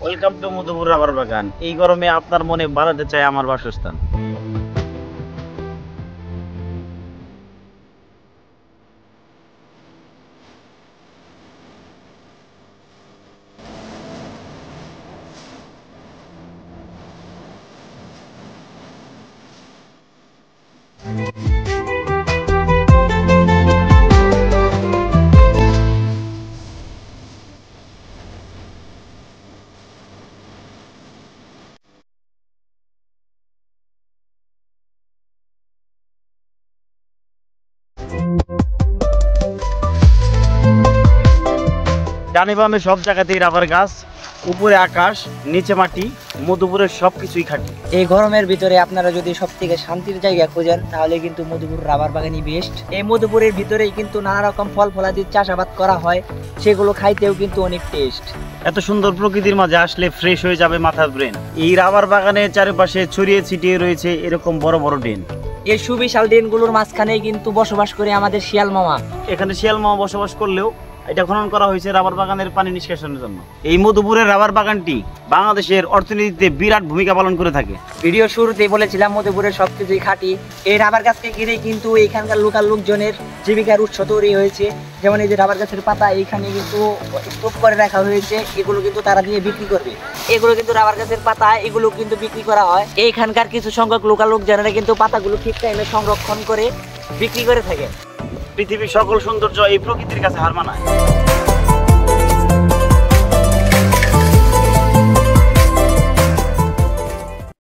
Welcome to Madhupur rubber বাগান। এই গরমে আপনার মনে বানাতে চাই আমার বাসস্থান। ডানে বামে সব জায়গাতেই রাবার গাছ, উপরে আকাশ, নিচে মাটি, মধুপুরের সবকিছুই খাঁটি। এই গরমের ভিতরে আপনারা যদি সব থেকে শান্তির জায়গা খোঁজেন তাহলে কিন্তু মধুপুর রাবার বাগানই বেস্ট। এই মধুপুরের ভিতরেই কিন্তু নানা রকম ফল ফলাদির চাষাবাদ করা হয়, সেগুলো খাইতেও কিন্তু অনেক টেস্ট। এত সুন্দর প্রকৃতির মাঝে আসলে ফ্রেশ হয়ে যাবে মাথার ব্রেন। এই রাবার বাগানের চারিপাশে ছড়িয়ে ছিটিয়ে রয়েছে এরকম বড় বড় ড্রেন। এই সুবিশাল ড্রেনগুলোর মাঝখানেই কিন্তু বসবাস করে আমাদের শিয়াল মামা। এখানে শিয়াল মামা বসবাস করলেও এটা খনন করা হয়েছে রাবার বাগানের পানি নিষ্কাশনের জন্য। এই মধুপুরের রাবার বাগানটি বাংলাদেশের অর্থনীতিতে বিরাট ভূমিকা পালন করে থাকে। ভিডিও শুরুতেই বলেছিলাম মধুপুরের সবকিছুই খাঁটি। এই রাবার গাছকে ঘিরেই কিন্তু এখানকার লোকাল লোকজনের জীবিকার উৎস তৈরি হয়েছে। যেমন এই যে রাবার গাছের পাতা এইখানে কিন্তু স্তূপ করে রাখা হয়েছে, এগুলো কিন্তু তারা দিয়ে বিক্রি করবে। এগুলো কিন্তু রাবার গাছের পাতা, এগুলো কিন্তু বিক্রি করা হয়। এইখানকার কিছু সংখ্যক লোকাল লোকজনেরা কিন্তু পাতাগুলো ঠিক টাইমে সংরক্ষণ করে বিক্রি করে থাকে। পৃথিবীর সকল সৌন্দর্য এই প্রকৃতির কাছে হার মানায়।